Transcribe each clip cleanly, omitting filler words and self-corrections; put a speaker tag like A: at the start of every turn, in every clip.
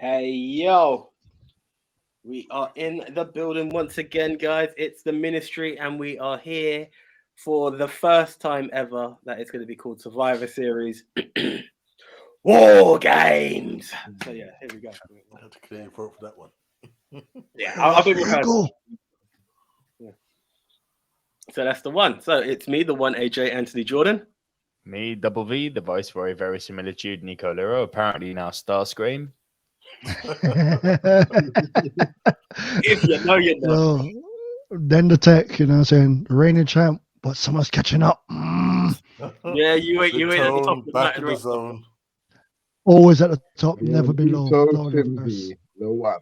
A: Hey, yo. We are in the building once again, guys. It's the ministry, and we are here for the first time ever that it's going to be called Survivor Series War Games. So, yeah, here we go.
B: I had to clear your throat for that one.
A: Yeah, I'll be
C: Regal.
A: Yeah. So that's the one. So it's me, the one, AJ Anthony Jordan.
D: Me, Double V, the voice for a very similitude, Nico Lero, apparently now Starscream.
A: If you know, you know.
C: So, then the tech, saying reigning champ, but someone's catching up.
A: Yeah, you ain't at the top of the
B: back
A: mountain
B: in the
A: right?
B: zone.
C: Always at the top,
E: Yeah,
C: never below.
E: Vito,
C: Lower than first.
E: Simbi, no one.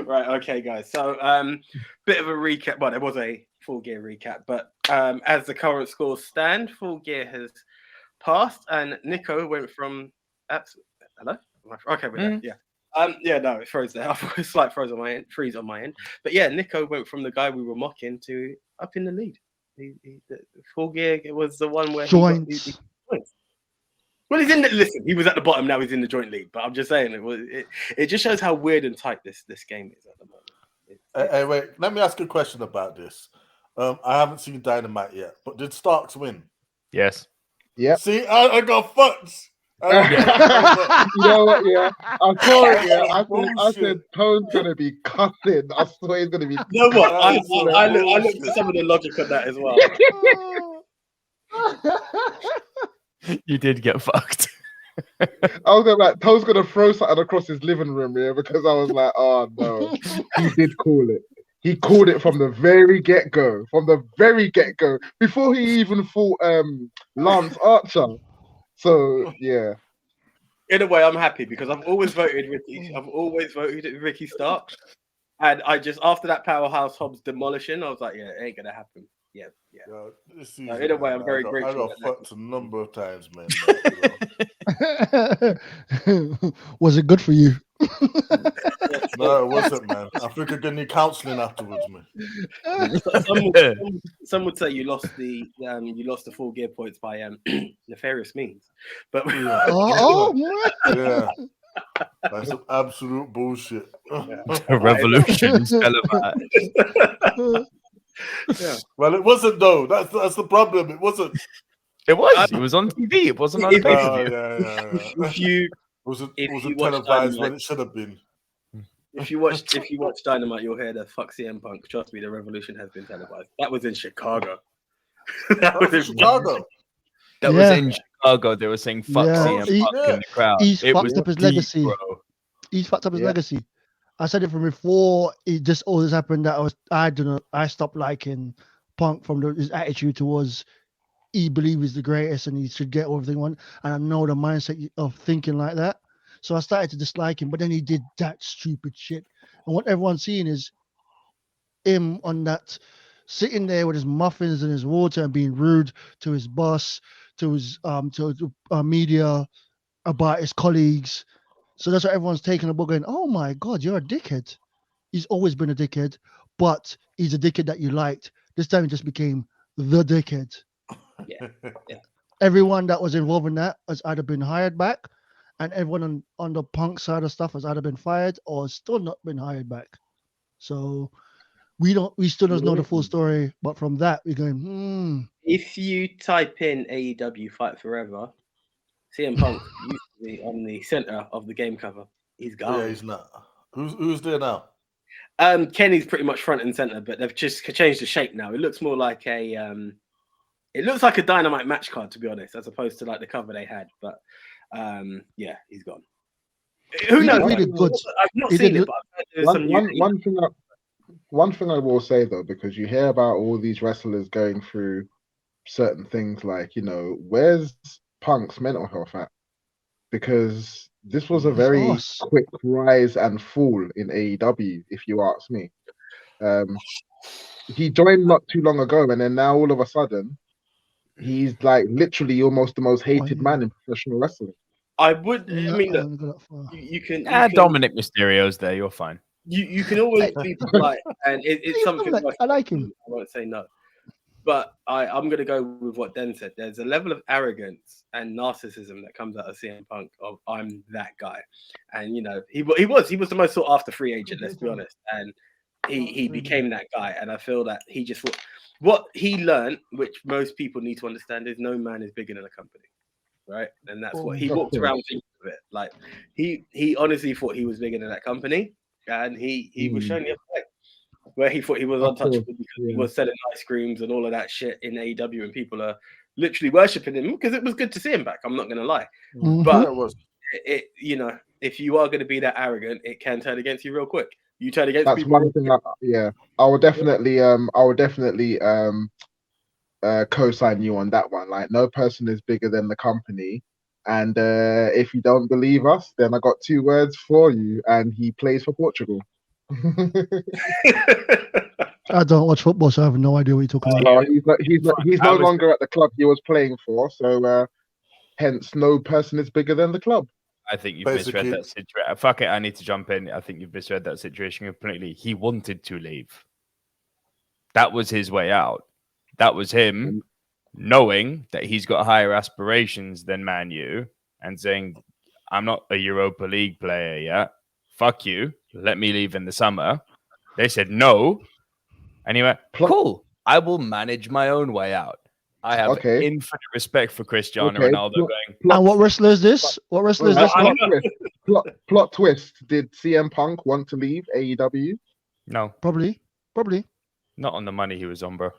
A: Right, okay, guys. So, bit of a recap. Well, there was a Full Gear recap, but as the current scores stand, Full Gear has passed, and Nico went from. Hello. Okay, we're there. Yeah. Yeah. No, it froze there. I thought it was slight freeze on my end. But yeah, Nico went from the guy we were mocking to up in the lead. The Full Gear was the one where
C: Joints.
A: he well, he's in the listen. He was at the bottom. Now he's in the joint league. But I'm just saying, it just shows how weird and tight this game is at the moment.
B: Hey, wait. Let me ask you a question about this. I haven't seen Dynamite yet, but did Starks win?
D: Yes.
E: Yep.
B: See, I got fucked.
E: You know what? Yeah, I saw it. Yeah, I said Tone's gonna be cussing. I swear he's gonna be.
A: You know what? I looked at some of the logic of that as well.
D: You did get fucked.
E: I was gonna like Tone's gonna throw something across his living room here because I was like, oh no, he did call it. He called it from the very get go. Before he even fought Lance Archer. So yeah.
A: In a way, I'm happy because I've always voted Ricky Stark, and I just after that Powerhouse Hobbs demolition, I was like, yeah, it ain't gonna happen. Yeah.
B: This season,
A: In a way, I'm very
B: I
A: grateful.
B: got fucked a number of times, man.
C: Was it good for you?
B: No, it wasn't, man. I think I'm gonna need counselling afterwards, man.
A: Some would say you lost the Full Gear points by nefarious means, but
B: Yeah, that's some absolute bullshit.
D: The revolution is televised.
A: Yeah.
B: Well, it wasn't though. That's the problem. It wasn't.
D: It was. It was on TV. It wasn't on the pay-per-view.
A: Yeah.
B: It wasn't
A: watch
B: televised
A: Dynamite,
B: when it should have been.
A: If you watch Dynamite, you'll hear the fuck CM Punk. Trust me, the revolution has been televised. That was in Chicago.
B: That was in Chicago.
D: That was in Chicago. They were saying fuck CM Punk in the crowd.
C: He's
D: It
C: fucked
D: was
C: up his
D: deep,
C: legacy.
D: bro.
C: He's fucked up his legacy. I said it from before all this happened that I stopped liking Punk from his attitude towards he believes he's the greatest and he should get everything on. And I know the mindset of thinking like that. So I started to dislike him, but then he did that stupid shit. And what everyone's seeing is him on that sitting there with his muffins and his water and being rude to his boss, to his media, about his colleagues. So that's what everyone's taking a book going, oh my God, you're a dickhead. He's always been a dickhead, but he's a dickhead that you liked. This time he just became the dickhead.
A: Yeah.
C: Everyone that was involved in that has either been hired back, and everyone on the Punk side of stuff has either been fired or still not been hired back. So we still don't know the full story, but from that we're going,
A: If you type in AEW Fight Forever, CM Punk used to be on the center of the game cover. He's gone.
B: Yeah, he's not. Who's there now?
A: Kenny's pretty much front and center, but they've just changed the shape now. It looks more like a Dynamite match card, to be honest, as opposed to like the cover they had. But yeah, he's gone. Who knows?
C: Really good.
A: I've not seen it, but I've heard there's
E: one thing I will say though, because you hear about all these wrestlers going through certain things, like where's Punk's mental health at? Because this was a very quick rise and fall in AEW, if you ask me. He joined not too long ago, and then now all of a sudden, he's like literally almost the most hated man in professional wrestling.
A: I mean, look, you can.
D: Dominic Mysterio's there. You're fine.
A: You can always be polite, and it's something.
C: I like him.
A: I won't say no. But I'm going to go with what Den said. There's a level of arrogance and narcissism that comes out of CM Punk of I'm that guy. And, you know, he was the most sought after free agent, let's be honest. And he became that guy. And I feel that he just thought what he learned, which most people need to understand, is no man is bigger than a company. Right. And that's what he walked around thinking of it. Like he honestly thought he was bigger than that company. And he was showing the other way. Where he thought he was untouchable because he was selling ice creams and all of that shit in AEW, and people are literally worshipping him because it was good to see him back. I'm not going to lie, but it you know, if you are going to be that arrogant, it can turn against you real quick. You turn against
E: That's
A: people.
E: one thing. I would definitely co-sign you on that one. Like, no person is bigger than the company. And if you don't believe us, then I got 2 words for you. And he plays for Portugal.
C: I don't watch football, so I have no idea what you're talking about.
E: He's no longer at the club he was playing for, so hence no person is bigger than the club.
D: I think you've misread that situation. Fuck it, I need to jump in. I think you've misread that situation completely. He wanted to leave. That was his way out. That was him knowing that he's got higher aspirations than Man U and saying, I'm not a Europa League player yet. Fuck you. Let me leave in the summer. They said no. And he went, cool. I will manage my own way out. I have infinite respect for Cristiano Ronaldo going.
C: And what wrestler is this? What wrestler is this?
E: Plot twist. Did CM Punk want to leave AEW?
D: No.
C: Probably.
D: Not on the money he was on, bro.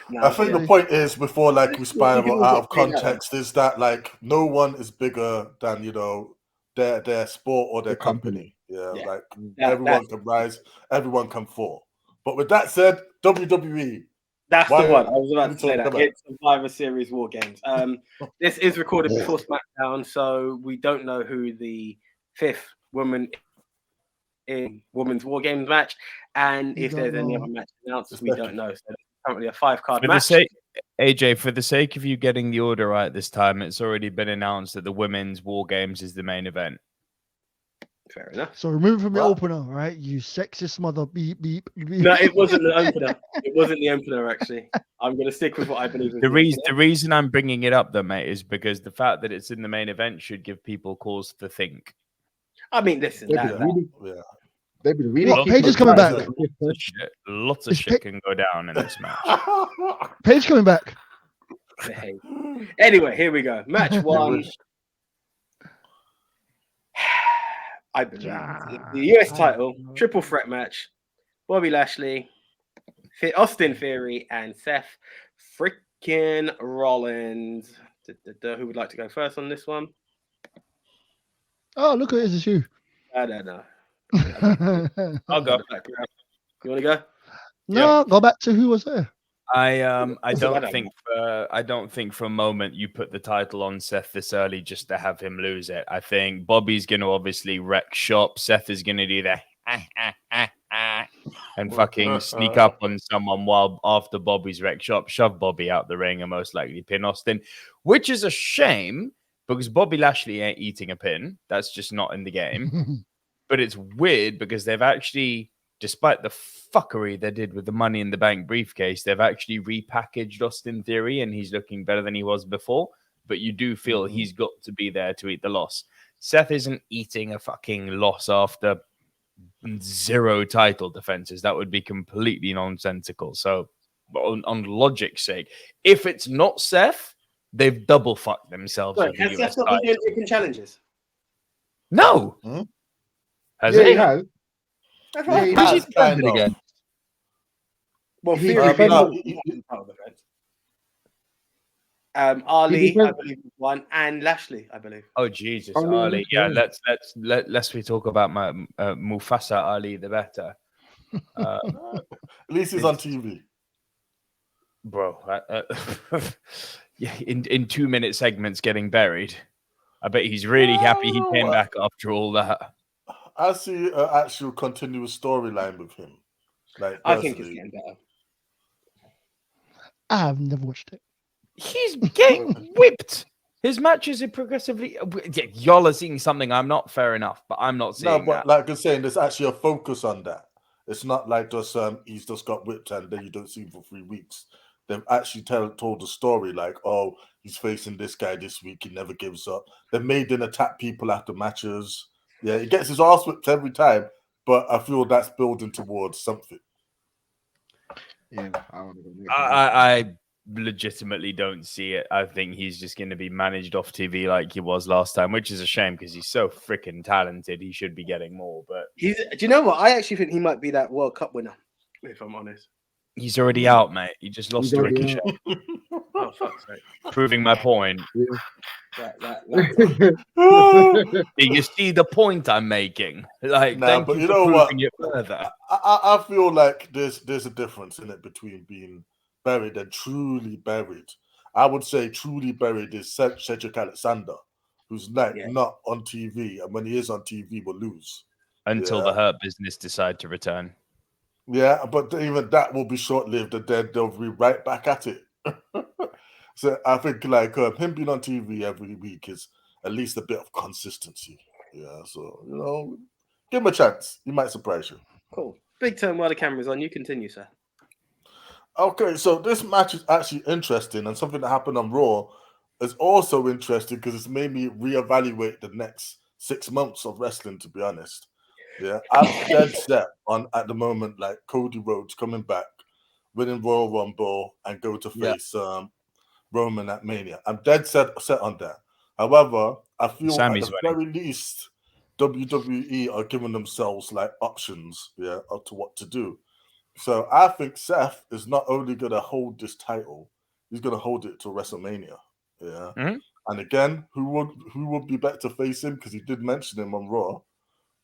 B: No, I think the point is, before like we spiral out of context, is that like no one is bigger than, you know, their sport or their company. Yeah, like everyone can rise, everyone can fall. But with that said, WWE.
A: That's the one. I was about to say that. It's Survivor Series War Games. This is recorded before SmackDown, so we don't know who the 5th woman in Women's War Games match, and if there's any other match announced, we don't know. So it's currently a 5-card match.
D: AJ, for the sake of you getting the order right this time, it's already been announced that the Women's War Games is the main event.
A: Fair enough.
C: So remove it from the opener, right? You sexist mother. Beep, beep, beep.
A: No, it wasn't the opener. It wasn't the opener, actually. I'm going to stick with what I believe is
D: the reason I'm bringing it up, though, mate, is because the fact that it's in the main event should give people cause to think.
A: I mean, listen.
E: They've been really.
C: Paige is coming back.
D: Lots of shit can go down in this match.
C: Paige coming back.
A: Anyway, here we go. Match 1. I believe the US title, triple threat match. Bobby Lashley, Austin Theory, and Seth freaking Rollins. Who would like to go first on this one?
C: Oh, look at his shoe.
A: I don't know.
D: I'll go.
A: You want to go?
C: No, go back to who was there.
D: I don't think for a moment you put the title on Seth this early just to have him lose it. I think Bobby's going to obviously wreck shop. Seth is going to do that and fucking sneak up on someone while after Bobby's wreck shop, shove Bobby out the ring and most likely pin Austin, which is a shame because Bobby Lashley ain't eating a pin. That's just not in the game. But it's weird because they've actually, despite the fuckery they did with the Money in the Bank briefcase, they've actually repackaged Austin Theory and he's looking better than he was before. But you do feel he's got to be there to eat the loss. Seth isn't eating a fucking loss after 0 title defenses. That would be completely nonsensical. So on logic's sake, if it's not Seth, they've double fucked themselves.
A: Wait, has Seth not been doing open challenges?
D: No.
E: Has he? Has.
D: He has again.
A: Well, Ali, I believe, won, and Lashley, I believe.
D: Oh Jesus, Ali! Yeah, let's we talk about my Mufasa Ali, the better.
B: At least he's on TV,
D: bro. Yeah, in 2-minute segments getting buried. I bet he's really happy he came back after all that.
B: I see an actual continuous storyline with him. Like,
A: I think it's getting better.
C: I've never watched it.
D: He's getting whipped. His matches are progressively. Y'all are seeing something I'm not. Fair enough, but I'm not seeing.
B: No, but like I'm saying, there's actually a focus on that. It's not like just he's just got whipped and then you don't see him for 3 weeks. they've actually told the story like, oh, he's facing this guy this week. He never gives up. They've made him attack people after matches. Yeah, he gets his ass whipped every time, but I feel that's building towards something.
E: Yeah,
D: I legitimately don't see it. I think he's just going to be managed off TV like he was last time, which is a shame because he's so freaking talented. He should be getting more. But
A: do you know what? I actually think he might be that World Cup winner, if I'm honest.
D: he's already out, mate. He just lost to Ricochet.
A: Oh, fuck's sake.
D: Proving my point.
E: Yeah.
D: Do you see the point I'm making? Like, thank
B: but
D: you
B: you
D: for
B: know
D: proving
B: what?
D: it further.
B: I feel like there's a difference in it between being buried and truly buried. I would say truly buried is Cedric Alexander, who's not on TV, and when he is on TV, will lose.
D: Until the Hurt Business decide to return.
B: Yeah, but even that will be short-lived, and then they'll be right back at it. So I think like him being on TV every week is at least a bit of consistency. Yeah, so give him a chance. He might surprise you.
A: Cool. Big turn while the camera's on. You continue, sir.
B: Okay, so this match is actually interesting, and something that happened on Raw is also interesting because it's made me reevaluate the next 6 months of wrestling, to be honest. Yeah, I'm dead set on at the moment, like Cody Rhodes coming back, winning Royal Rumble, and go to face Roman at Mania. I'm dead set on that. However, I feel
D: Sammy's
B: at the very least, WWE are giving themselves like options, of to what to do. So I think Seth is not only going to hold this title, he's going to hold it to WrestleMania. Yeah.
D: Mm-hmm.
B: And again, who would be better to face him? Because he did mention him on Raw.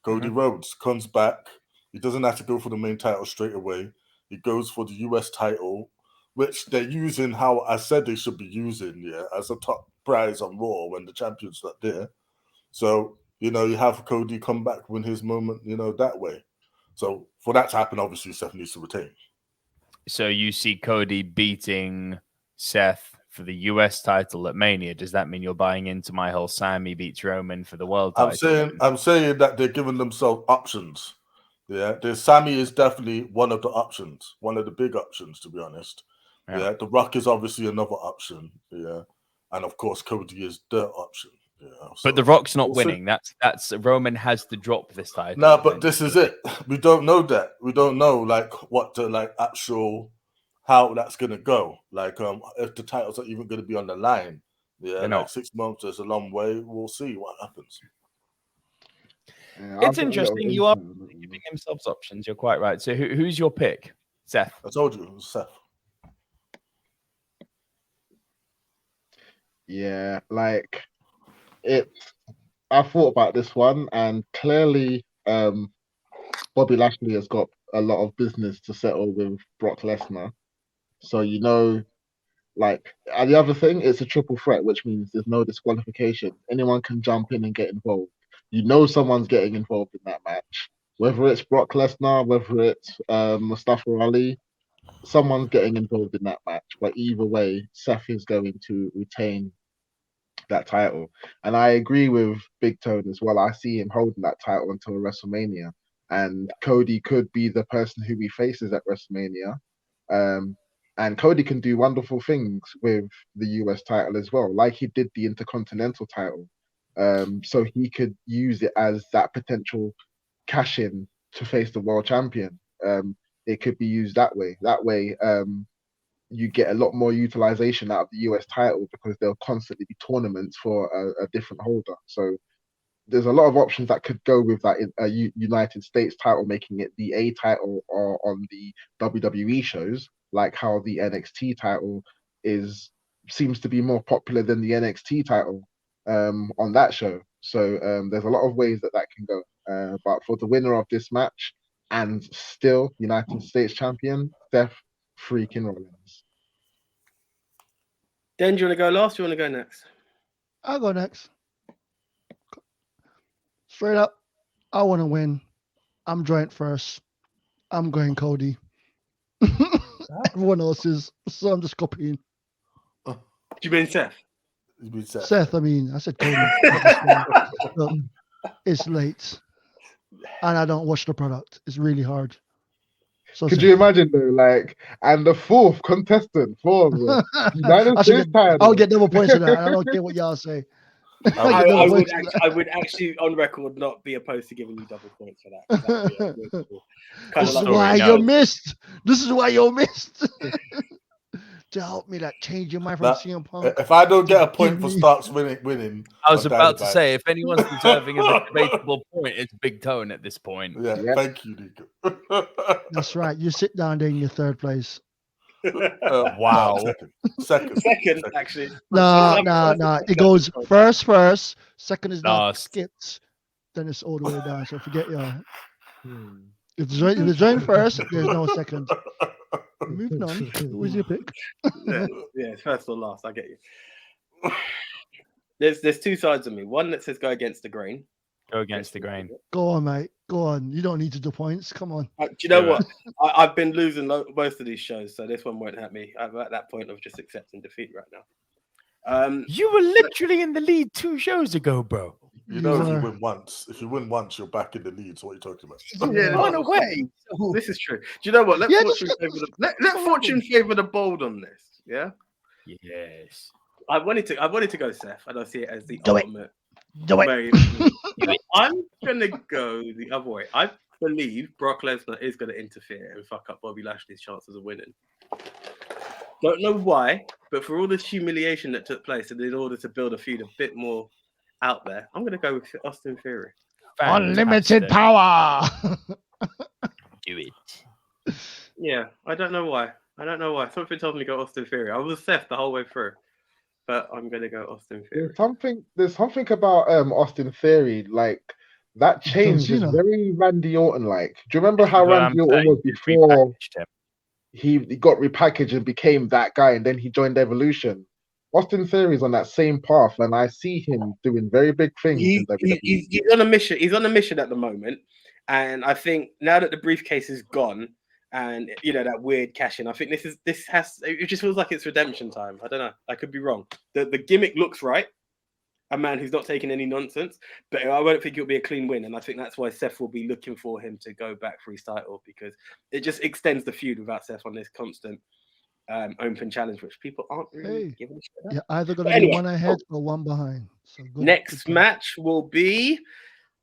B: Cody Rhodes comes back. He doesn't have to go for the main title straight away. He goes for the US title, which they're using how I said they should be using, as a top prize on Raw when the champion's not there. So, you have Cody come back, win his moment, that way. So for that to happen, obviously Seth needs to retain.
D: So you see Cody beating Seth for the US title at Mania. Does that mean you're buying into my whole Sammy beats Roman for the world title?
B: I'm saying that they're giving themselves options. Yeah, Sammy is definitely one of the options, one of the big options, to be honest. Yeah, The Rock is obviously another option. Yeah, and of course Cody is the option. Yeah,
D: but The Rock's not winning. That's Roman has to drop this title.
B: No, but this is it. We don't know that. We don't know what the actual how that's gonna go. If the titles are even gonna be on the line. Yeah, 6 months is a long way. We'll see what happens.
D: Yeah, it's interesting. You are giving themselves options. You're quite right. So who's your pick, Seth?
B: I told you it was Seth.
E: Yeah, I thought about this one, and clearly Bobby Lashley has got a lot of business to settle with Brock Lesnar. So and the other thing, it's a triple threat, which means there's no disqualification. Anyone can jump in and get involved. Someone's getting involved in that match. Whether it's Brock Lesnar, whether it's Mustafa Ali, someone's getting involved in that match. But either way, Seth is going to retain that title. And I agree with Big Tone as well. I see him holding that title until WrestleMania. And Cody could be the person who he faces at WrestleMania. And Cody can do wonderful things with the US title as well, like he did the Intercontinental title. So he could use it as that potential cash-in to face the world champion. It could be used that way. That way, you get a lot more utilization out of the US title because there'll constantly be tournaments for a different holder. So there's a lot of options that could go with that United States title, making it the A title or on the WWE shows, like how the NXT title seems to be more popular than the NXT title on that show. So there's a lot of ways that can go. But for the winner of this match and still United States champion, Seth freaking Rollins.
A: Dan, do you want to go last? Or do you want to go next?
C: I'll go next. Straight up, I want to win. I'm joint first. I'm going Cody. Everyone else is, so I'm just copying.
A: Do you mean Seth?
C: Seth, I said Cody. Look, it's late. And I don't watch the product. It's really hard. So
E: Could you imagine though, like, and the fourth contestant for the United States title?
C: I'll get double points for that. I don't care what y'all say.
A: I would actually, on record, not be opposed to giving you double points for that.
C: This is why you missed. This is why you missed. To help me, like, change your mind from CM Punk.
B: If I don't get a point for Starks winning,
D: I was about to say, if anyone's deserving of a debatable point, it's Big Tone at this point.
B: Yeah, thank you, Nico.
C: That's right. You sit down there in your third place.
D: Wow.
B: Second,
A: actually.
C: No. It goes first. Second is not skipped. Then it's all the way down. So forget y'all. If it's joined first, there's no second. Moving on. Who was your pick?
A: Yeah, it's first or last. I get you. There's two sides of me. One that says go against the grain.
D: Go against the grain.
C: Go on, mate. Go on. You don't need to do points. Come on.
A: Do you know what? I've been losing most of these shows, so this one won't hurt me. I'm at that point of just accepting defeat right now.
D: You were literally in the lead 2 shows ago, bro.
B: You know, if you win once, you're back in the lead. So what are you talking about?
A: Yeah,
D: run away.
A: This is true. Do you know what? Let fortune favor the bold on this. Yeah.
D: Yes.
A: I wanted to go Seth. I don't see it as the
C: Do it.
A: ultimate.
C: Do it.
A: I'm gonna go the other way. I believe Brock Lesnar is gonna interfere and fuck up Bobby Lashley's chances of winning. Don't know why, but for all this humiliation that took place, and in order to build a feud a bit more out there, I'm gonna go with Austin Theory.
C: Unlimited power.
D: Do it.
A: Yeah, I don't know why. Something told me to go Austin Theory. I was Seth the whole way through, but I'm gonna go Austin Theory.
E: There's something about Austin Theory, like that change is very Randy Orton like. Do you remember how Randy Orton was before he got repackaged and became that guy, and then he joined Evolution? Austin Theory is on that same path, and I see him doing very big things.
A: He's on a mission. He's on a mission at the moment, and I think now that the briefcase is gone, and you know that weird cash in, I think it just feels like it's redemption time. I don't know. I could be wrong. The gimmick looks right. A man who's not taking any nonsense, but I don't think it'll be a clean win, and I think that's why Seth will be looking for him to go back for his title, because it just extends the feud without Seth on this constant open challenge, which people aren't really giving a shit about.
C: You're either going to be one ahead or one behind. So
A: next match will be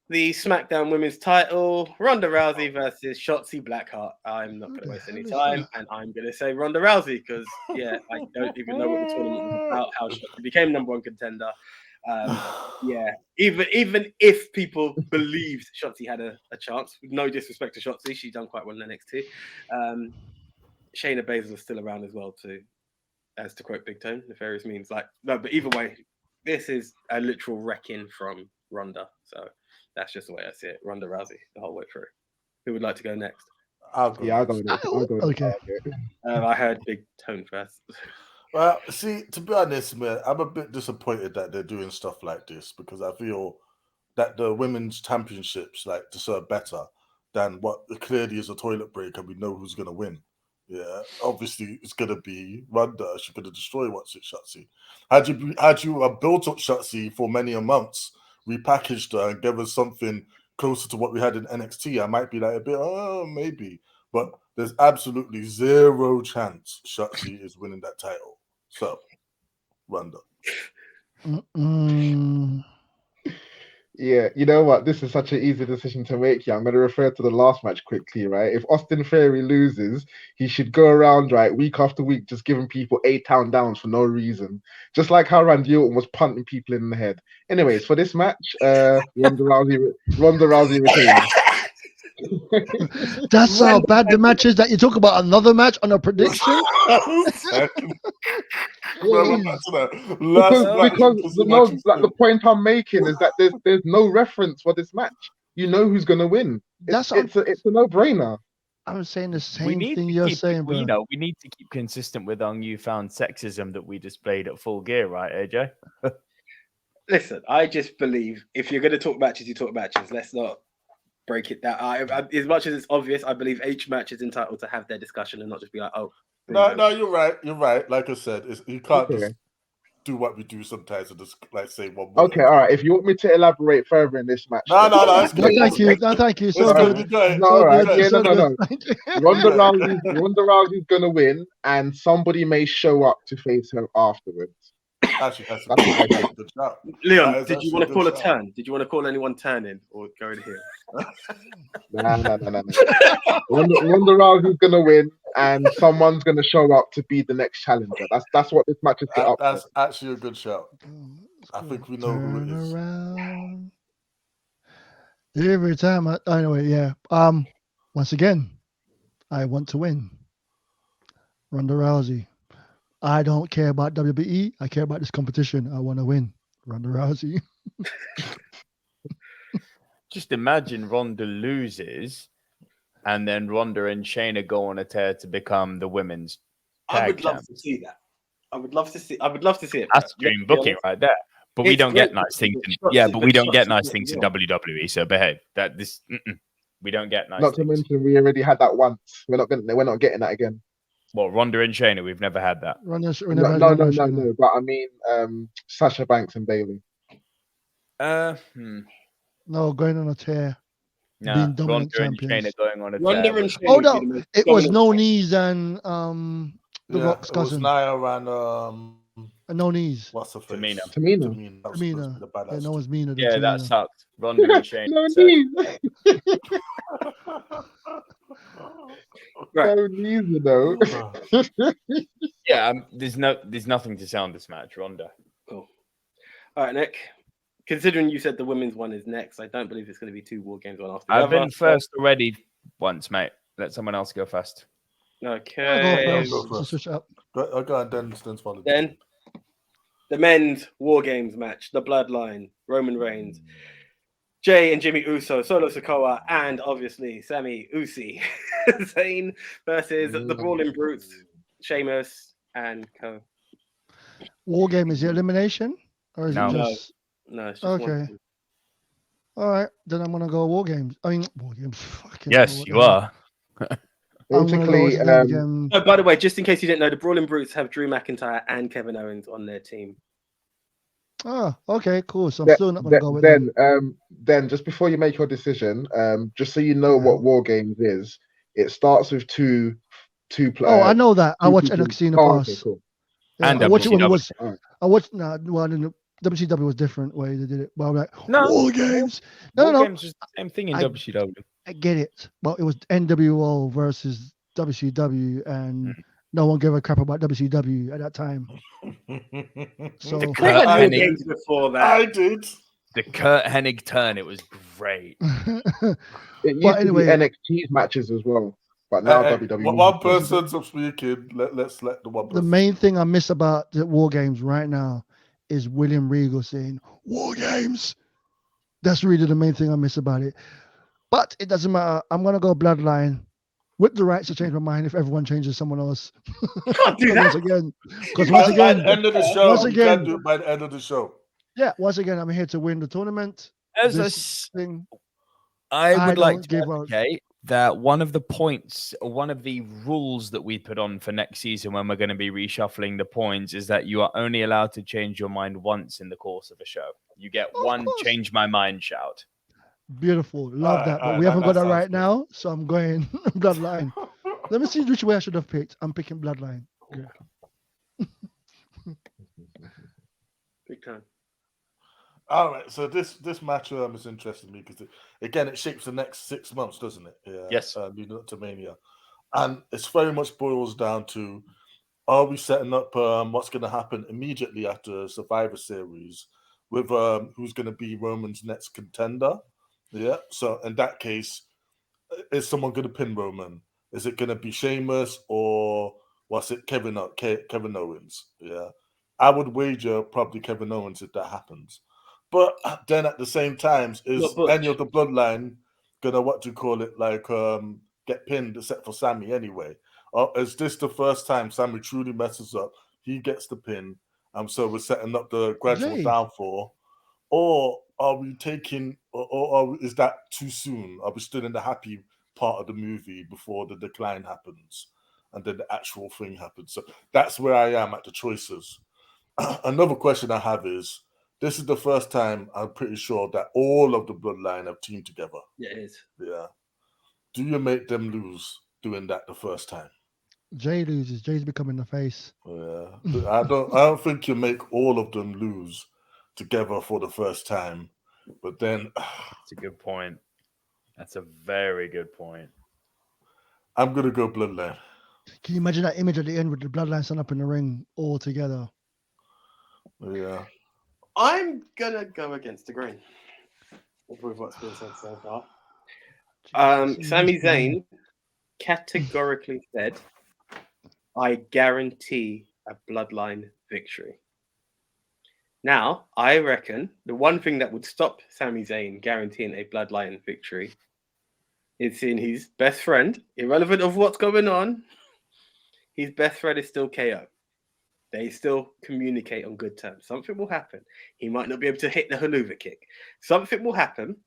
A: the SmackDown Women's Title, Ronda Rousey versus Shotzi Blackheart. I'm not going to waste any time, and I'm going to say Ronda Rousey because, I don't even know what the tournament was about, how Shotzi became number 1 contender. Even if people believed Shotzi had a chance, with no disrespect to Shotzi, she's done quite well in NXT. Shayna Baszler is still around as well, too, as to quote Big Tone, nefarious means. But either way, this is a literal wrecking from Ronda. So that's just the way I see it. Ronda Rousey the whole way through. Who would like to go next?
E: I'll go.
C: Okay.
A: I heard Big Tone first.
B: Well, see, to be honest, man, I'm a bit disappointed that they're doing stuff like this, because I feel that the women's championships deserve better than what clearly is a toilet break, and we know who's going to win. Yeah, obviously it's going to be Ronda. She's going to destroy what's it, Shotzi. Had you built up Shotzi for many a months, repackaged her and gave us something closer to what we had in NXT, I might be like a bit, maybe. But there's absolutely zero chance Shotzi is winning that title. So, Ronda.
E: Yeah, you know what? This is such an easy decision to make. Yeah, I'm going to refer to the last match quickly, right? If Austin Theory loses, he should go around, right, week after week, just giving people 8-count downs for no reason. Just like how Randy Orton was punting people in the head. Anyways, for this match, Ronda Rousey retains.
C: That's how bad the match is that you talk about another match on a prediction.
E: The point I'm making is that there's no reference for this match. You know who's gonna win. It's a no-brainer.
C: I'm saying the same thing you're saying, bro.
D: We need to keep consistent with our newfound sexism that we displayed at Full Gear, right, AJ?
A: Listen, I just believe if you're going to talk matches, you talk matches. Let's not break it down. As much as it's obvious, I believe each match is entitled to have their discussion and not just be like, oh.
B: No, you're right. You're right. Like I said, you can't just do what we do sometimes and just like say one word.
E: Okay, all right. If you want me to elaborate further in this match,
B: No,
E: then-
B: it's good.
C: Thank you. No, thank you. So
B: It's
C: good.
B: good. You got it.
E: No,
C: So
E: all right.
C: good.
E: Yeah,
C: So
E: no.
C: good. Thank you.
E: Ronda Rousey's gonna win, and somebody may show up to face her afterwards.
B: Actually, that's
E: That's what I
B: a
E: think.
B: good shout.
A: Leon,
B: That is
A: did you
B: actually
A: want
B: a
A: to
B: good
A: call a
B: shout.
A: turn? Did you want to call anyone turning or going here?
E: No. Ronda Rousey's gonna win, and someone's gonna show up to be the next challenger. That's what this match is set up for.
B: That's actually a good shout. I think we know who it
C: Turn
B: is.
C: around. Every time anyway, yeah. Once again, I want to win. Ronda Rousey. I don't care about WWE. I care about this competition. I want to win. Ronda Rousey.
D: Just imagine Ronda loses, and then Ronda and Shayna go on a tear to become the women's
A: I
D: tag
A: would love
D: champs.
A: to see that. I would love to see it.
D: That's
A: bro.
D: dream booking right there. But we
A: It's
D: don't get
A: great
D: nice things.
A: booking.
D: Yeah, but we don't get
A: Shots
D: nice
A: is
D: things in
A: what
D: WWE. So behave. We don't get nice
E: Not to
D: things.
E: mention we already had that once. We're not getting that again.
D: Well, Ronda and Shayna, we've never had that.
E: No. But I mean, Sasha Banks and Bailey.
C: No, going on a tear.
D: Nah,
C: Being dominant
D: Ronda and
C: champions.
D: Shayna going on a
A: Ronda
D: tear.
A: and
D: was-
A: Shayna
C: Hold
A: would
C: up.
A: be the most
C: It was
A: dominant
C: no
A: champ.
C: knees and The Rock's
B: It was
C: cousin.
B: Nia and
C: No knees.
B: what's her face?
D: Tamina.
E: Tamina.
B: That was
C: Tamina.
B: the badass
C: Yeah, no one's meaner than
D: Yeah, that
C: Tamina.
D: sucked. Ronda and Shayna.
E: No
D: said-
E: knees.
A: Right.
E: No knees, you know.
D: Yeah, there's nothing to say on this match. Ronda.
A: Cool. All right, Nick. Considering you said the women's one is next, I don't believe it's going to be 2 war games one after the
D: I've
A: other.
D: been first already once, mate. Let someone else go first.
A: Okay.
C: I'll
B: go
C: go
B: first.
C: first. Switch it up.
B: Go on, then follow.
A: Then the men's war games match, the Bloodline, Roman Reigns, Jay and Jimmy Uso, Solo Sikoa, and obviously Sammy Usi, Zayn versus the Brawling Brutes, Sheamus and Co.
C: War game, is it elimination? Or is
D: No.
C: it
A: No.
C: just
A: No, it's just
C: okay?
A: one.
C: All right, then I'm gonna go war games. I mean war games. Fucking
D: Yes,
C: hell,
D: you
C: what the
D: are.
C: hell. I'm gonna go
E: Basically,
C: what's his name again?
A: Oh, by the way, just in case you didn't know, the Brawling Brutes have Drew McIntyre and Kevin Owens on their team.
C: Oh, okay, cool. So I'm still not gonna go with them.
E: then just before you make your decision, just so you know what War Games is, it starts with two.
C: Oh, I know that. I
E: two
C: watched
E: people.
C: NXT in the
E: Oh,
C: past.
E: okay, cool.
C: Yeah,
D: And
C: I watched it when it
D: WCW.
C: was.
E: Alright.
C: I watched. No, well, the WCW was different way they did it. But I'm like,
D: No.
C: war games. No,
D: War
C: no,
D: games is the same thing in
C: I-
D: WCW.
C: I get it. But it was NWO versus WCW, and no one gave a crap about WCW at that time. So
A: They
D: Kurt
A: had war
D: Hennig.
A: games before that.
B: I did.
D: The Kurt Hennig turn, it was great.
E: It used
C: But
E: to
C: anyway-
E: be NXT's matches as well, but now
B: Hey,
E: WWE.
B: one person's of speaking. Let's let the one
C: the
B: person.
C: main thing I miss about the war games right now is William Regal saying war games. That's really the main thing I miss about it. But it doesn't matter. I'm gonna go Bloodline with the rights to change my mind if everyone changes someone else.
A: Can't do that.
C: Once again, because once
B: By
C: again,
B: the end of the show,
C: once
B: you
C: again-
B: can do it by the end of the show.
C: yeah, once again, I'm here to win the tournament.
D: As
C: This thing,
D: I
C: I
D: would like
C: don't
D: to
C: give a-
D: advocate that one of the points, one of the rules that we put on for next season when we're going to be reshuffling the points is that you are only allowed to change your mind once in the course of a show. You get
C: Of
D: one
C: course.
D: change my mind shout.
C: beautiful, love
B: Alright,
C: that. But
B: alright,
C: we haven't
B: that
C: got that
B: sounds
C: right
B: good.
C: now, so I'm going Bloodline. Let me see which way I should have picked. I'm picking Bloodline. Yeah.
A: Big time.
B: All right, so this match is interesting to me because it shapes the next 6 months, doesn't it? Yeah.
D: Yes.
B: Leading up to Mania, and it's very much boils down to: are we setting up what's going to happen immediately after Survivor Series with who's going to be Roman's next contender? Yeah. So in that case, is someone going to pin Roman? Is it going to be Sheamus or what's it, Kevin Owens? Yeah. I would wager probably Kevin Owens if that happens. But then at the same time, is
A: Not Butch.
B: any of the bloodline gonna get pinned except for Sammy anyway? Or is this the first time Sammy truly messes up? He gets the pin, so we're setting up the gradual
C: Jay.
B: downfall. Or are we taking, or is that too soon? Are we still in the happy part of the movie before the decline happens and then the actual thing happens? So that's where I am at the choices. Another question I have is, this is the first time I'm pretty sure that all of the Bloodline have teamed together.
A: Yeah, it is.
B: Yeah. Do you make them lose doing that the first time?
C: Jay loses. Jay's becoming the face.
B: Yeah. I don't think you make all of them lose together for the first time. But then
D: That's a good point. That's a very good point.
B: I'm gonna go Bloodline.
C: Can you imagine that image at the end with the Bloodline stand up in the ring all together?
B: Yeah.
A: I'm gonna go against the grain with what's been said so far. Sami Zayn categorically said, "I guarantee a Bloodline victory." Now, I reckon the one thing that would stop Sami Zayn guaranteeing a Bloodline victory is seeing his best friend, irrelevant of what's going on, his best friend is still KO. They still communicate on good terms. Something will happen. He might not be able to hit the Haluva kick. Something will happen.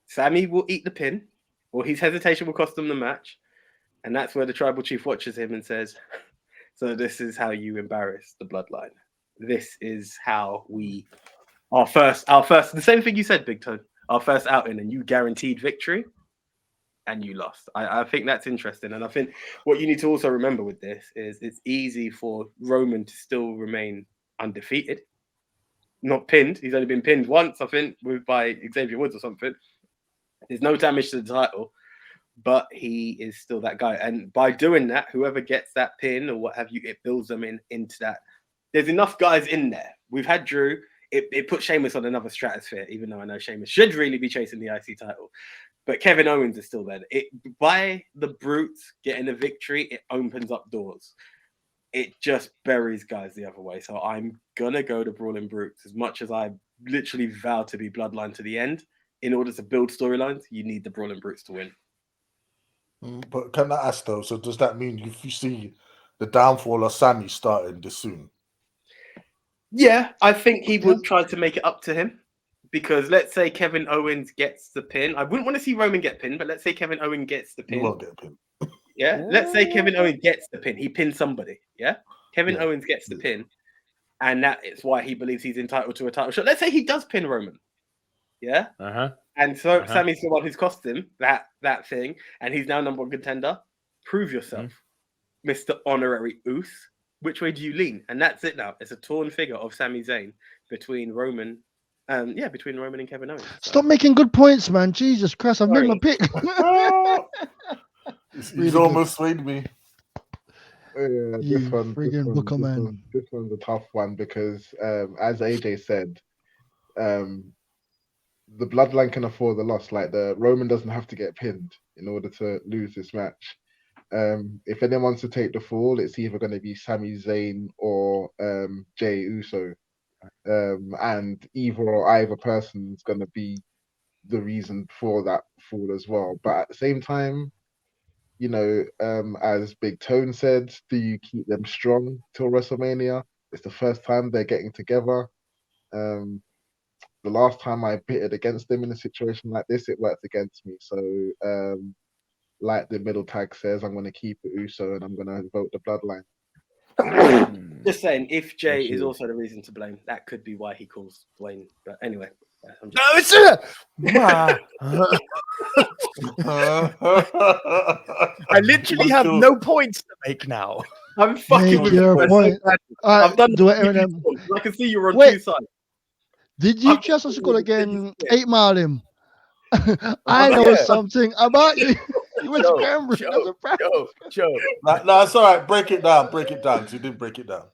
A: Sammy will eat the pin, or his hesitation will cost them the match. And that's where the tribal chief watches him and says, "So this is how you embarrass the Bloodline. This is how our first, the same thing you said, Big Toe, our first outing, and you guaranteed victory, and you lost." I think that's interesting. And I think what you need to also remember with this is it's easy for Roman to still remain undefeated, not pinned. He's only been pinned once, I think, by Xavier Woods or something. There's no damage to the title, but he is still that guy. And by doing that, whoever gets that pin or what have you, it builds them into that. There's enough guys in there. We've had Drew. It put Sheamus on another stratosphere, even though I know Sheamus should really be chasing the IC title. But Kevin Owens is still there. By the Brutes getting a victory, it opens up doors. It just buries guys the other way. So I'm going to go to Brawling Brutes. As much as I literally vow to be Bloodline to the end, in order to build storylines, you need the Brawling Brutes to win.
B: But can I ask though, so does that mean if you see the downfall of Sammy starting this soon?
A: Yeah, I think he would try to make it up to him. Because let's say Kevin Owens gets the pin. I wouldn't want to see Roman get pinned, but let's say Kevin Owens gets the pin.
B: He won't get a pin.
A: Yeah, let's say Kevin Owens gets the pin. He pins somebody. Yeah, Kevin Owens gets the pin, and that is why he believes he's entitled to a title shot. Let's say he does pin Roman. Yeah. And so Sammy's the one who's cost him that thing, and he's now number one contender. Prove yourself, Mr. Honorary Uce. Which way do you lean? And that's it now. It's a torn figure of Sami Zayn between Roman. Between Roman and Kevin Owens. So.
C: Stop making good points, man. Jesus Christ, I've made my pick.
B: He's almost swayed me.
E: This one's a tough one because, as AJ said, the Bloodline can afford the loss. Like the Roman doesn't have to get pinned in order to lose this match. If anyone wants to take the fall, it's either going to be Sami Zayn or Jey Uso. And either person is going to be the reason for that fall as well. But at the same time, you know, as Big Tone said, do you keep them strong till WrestleMania? It's the first time they're getting together. The last time I pitted against them in a situation like this, it worked against me. So, like the middle tag says, I'm going to keep it Uso and I'm going to vote the Bloodline.
A: Just saying, if Jay is also the reason to blame, that could be why he calls Dwayne. But anyway,
D: I literally have no points to make now.
A: I'm fucking with
C: your point.
A: I've done
C: Eminem.
A: I can see you're on two sides.
C: Did you just score again? 8 Mile him. I know something about you. You were scrambling.
D: Joe.
B: No, it's all right. Break it down. Because you didn't break it down.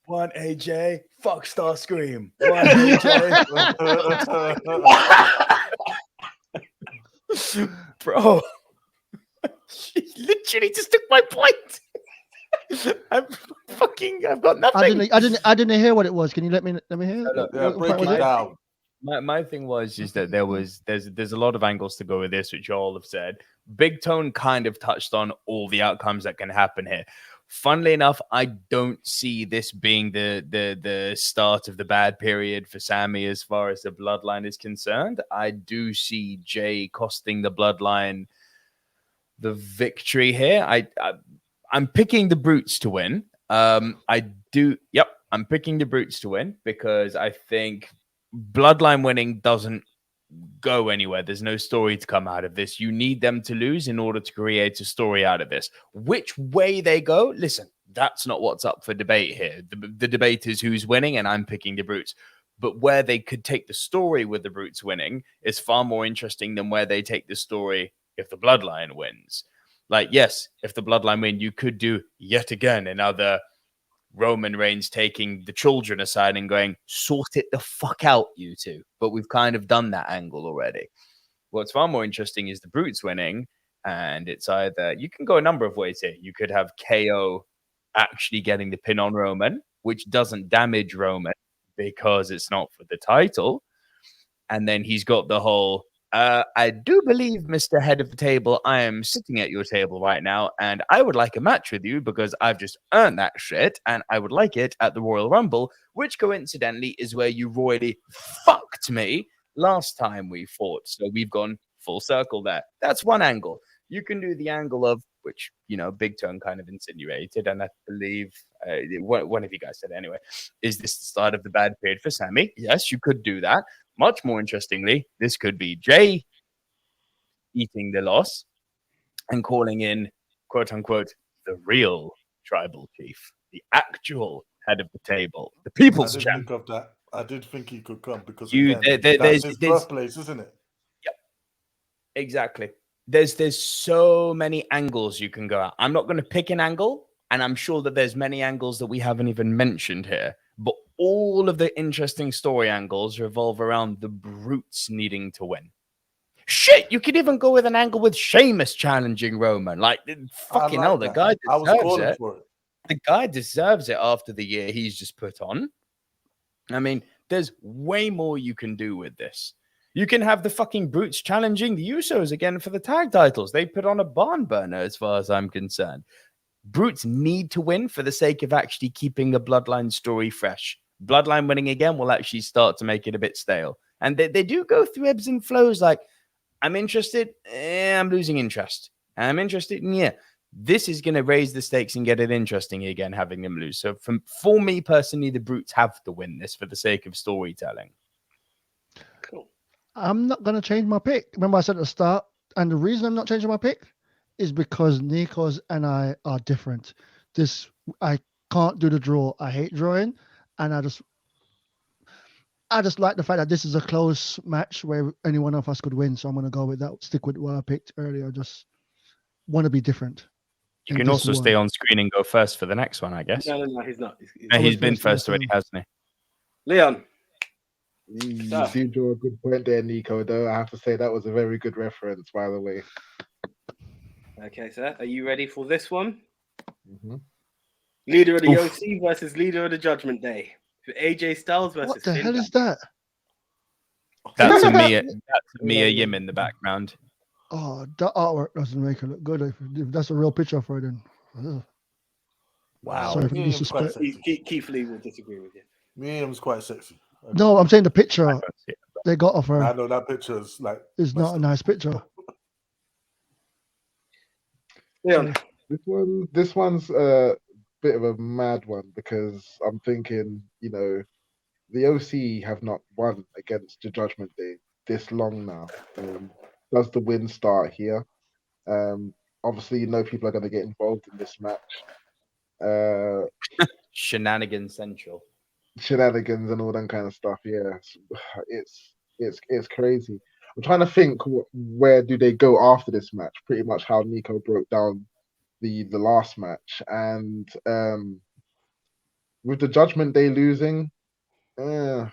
D: One AJ, fuck Starscream. One AJ. Bro, she literally just took my point. I've got nothing.
C: I didn't hear what it was. Can you let me hear?
B: Break it down.
D: My thing was just that there's a lot of angles to go with this, which you all have said. Big Tone kind of touched on all the outcomes that can happen here. Funnily enough, I don't see this being the start of the bad period for Sammy as far as the Bloodline is concerned. I do see Jay costing the Bloodline the victory here. I'm picking the Brutes to win. I'm I'm picking the Brutes to win because I think Bloodline winning doesn't go anywhere. There's no story to come out of this. You need them to lose in order to create a story out of this. Which way they go, listen, that's not what's up for debate here. The debate is who's winning, and I'm picking the Brutes. But where they could take the story with the Brutes winning is far more interesting than where they take the story if the Bloodline wins. Like, yes, if the Bloodline win, you could do yet again another Roman Reigns taking the children aside and going, sort it the fuck out, you two. But we've kind of done that angle already. What's far more interesting is the Brutes winning, and it's either, you can go a number of ways here. You could have KO actually getting the pin on Roman, which doesn't damage Roman because it's not for the title. And then he's got the whole, I do believe, Mr. Head of the Table, I am sitting at your table right now, and I would like a match with you because I've just earned that shit, and I would like it at the Royal Rumble, which coincidentally is where you royally fucked me last time we fought. So we've gone full circle there. That's one angle. You can do the angle of, which, you know, Big Tone kind of insinuated, and I believe one of you guys said anyway, is this the start of the bad period for Sammy? Yes, you could do that. Much more interestingly, this could be Jay eating the loss and calling in, quote unquote, the real tribal chief, the actual head of the table, the people's champ.
B: I didn't think of that. I did think he could come because
D: there's
B: his birthplace, isn't it?
D: Yep, exactly. There's so many angles you can go at. I'm not going to pick an angle, and I'm sure that there's many angles that we haven't even mentioned here, but all of the interesting story angles revolve around the Brutes needing to win. Shit, you could even go with an angle with Sheamus challenging Roman. Like, fucking hell, the guy deserves it. The guy deserves it after the year he's just put on. I mean, there's way more you can do with this. You can have the fucking Brutes challenging the Usos again for the tag titles. They put on a barn burner as far as I'm concerned. Brutes need to win for the sake of actually keeping the Bloodline story fresh. Bloodline winning again will actually start to make it a bit stale. And they do go through ebbs and flows. Like, I'm interested, I'm losing interest. I'm interested, yeah. This is going to raise the stakes and get it interesting again, having them lose. So for me personally, the Brutes have to win this for the sake of storytelling.
A: Cool.
C: I'm not going to change my pick. Remember I said at the start, and the reason I'm not changing my pick is because Nikos and I are different. I can't do the draw. I hate drawing, and I just like the fact that this is a close match where any one of us could win. So I'm going to go with that. Stick with what I picked earlier. Just want to be different.
D: You can also stay on screen and go first for the next one, I guess.
A: No, he's not.
D: He's been first already, hasn't he?
A: Leon.
E: You do draw a good point there, Nico, though. I have to say that was a very good reference, by the way.
A: Okay, sir. Are you ready for this one?
E: Mm-hmm.
A: Leader of the OC versus leader of the Judgment Day. AJ Styles versus
C: What the hell is that?
D: That's a Mia Yim in the background.
C: Oh, that artwork doesn't make it look good. If that's a real picture for it, then. Ugh.
D: Wow.
C: Sorry for the disrespect.
A: Keith Lee will disagree with you.
B: Miriam's quite sexy.
C: No, I'm saying the picture they got of her.
B: I know that picture is like.
C: It's not a nice picture.
A: Leon.
E: This one's a bit of a mad one because I'm thinking, you know, the OC have not won against the Judgment Day this long now. Does the win start here? Obviously, you know people are going to get involved in this match.
D: Shenanigans Central.
E: Shenanigans and all that kind of stuff. Yeah, it's crazy. I'm trying to think where do they go after this match. Pretty much how Nico broke down the last match, and with the Judgment Day losing, I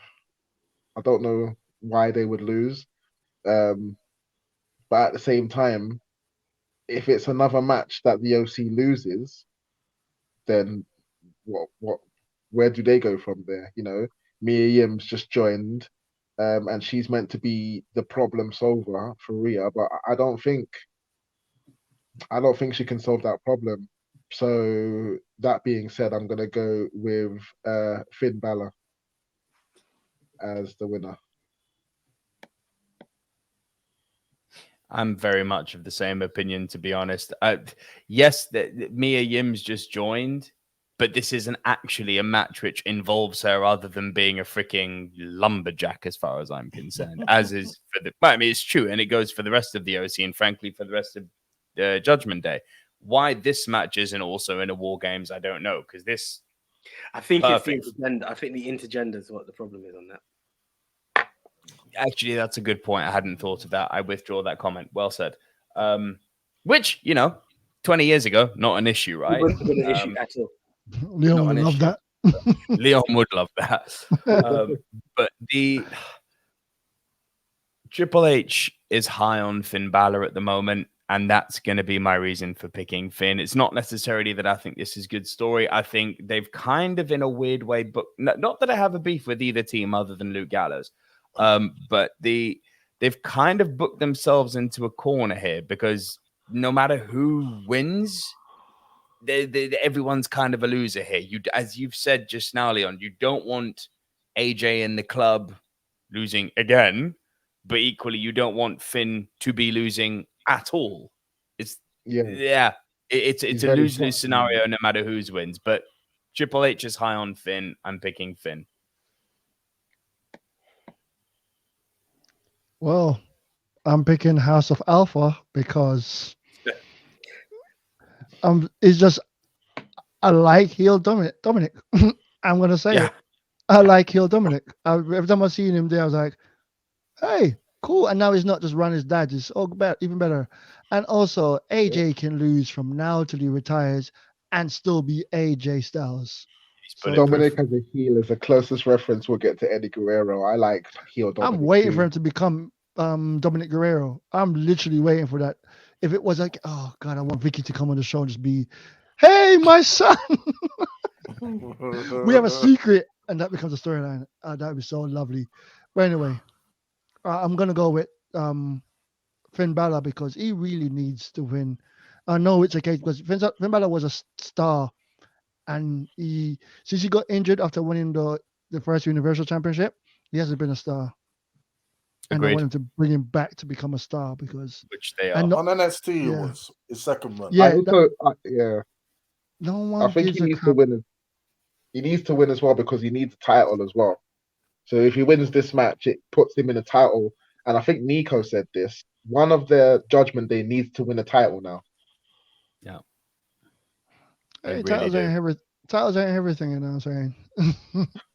E: don't know why they would lose. But at the same time, if it's another match that the OC loses, then where do they go from there? You know, Mia Yim's just joined, and she's meant to be the problem solver for Rhea, but I don't think she can solve that problem. So that being said, I'm gonna go with Finn Balor as the winner.
D: I'm very much of the same opinion, to be honest. Yes, Mia Yim's just joined, but this isn't actually a match which involves her other than being a freaking lumberjack as far as I'm concerned, as is for the, well, I mean, it's true. And it goes for the rest of the OC and frankly, for the rest of Judgment Day. Why this match isn't also in a War Games, I don't know. Because this,
A: I think
D: perfect.
A: it's the intergender. I think the intergender is what the problem is on that.
D: Actually, that's a good point. I hadn't thought of that. I withdraw that comment. Well said. Which, 20 years ago, not an issue, right?
A: It wasn't an issue at all.
C: Leon would love that.
D: Leon would love that. But the Triple H is high on Finn Balor at the moment, and that's going to be my reason for picking Finn. It's not necessarily that I think this is a good story. I think they've kind of, in a weird way, not that I have a beef with either team other than Luke Gallows, but they've kind of booked themselves into a corner here because no matter who wins, everyone's kind of a loser here. As you've said just now, Leon, you don't want AJ and the club losing again, but equally you don't want Finn to be losing at all. It's a lose-lose scenario no matter who's wins. But Triple H is high on Finn. I'm picking Finn.
C: Well, I'm picking House of Alpha because it's just I like heel Dominic. I'm gonna say it. I like heel Dominic. Every time I seen him there, I was like, "Hey, cool!" And now he's not just run his dad; it's even better. And also, AJ can lose from now till he retires and still be AJ Styles.
E: So Dominic as a heel is the closest reference we'll get to Eddie Guerrero. I like heel Dominic.
C: I'm waiting for him to become Dominic Guerrero. I'm literally waiting for that. If it was like, oh God, I want Vicky to come on the show and just be, hey, my son, we have a secret, and that becomes a storyline. That would be so lovely. But anyway, I'm gonna go with Finn Balor because he really needs to win. I know it's a case because Finn Balor was a star, and since he got injured after winning the first Universal Championship, he hasn't been a star. And I want him to bring him back to become a star because
D: which they are
B: on NXT. It was his second run.
E: Yeah,
C: no one.
E: I think he needs to win. He needs to win as well because he needs a title as well. So if he wins this match, it puts him in a title. And I think Nico said this. One of their Judgment Day needs to win a title now.
D: Yeah.
C: Hey, titles ain't everything, you know what I'm saying?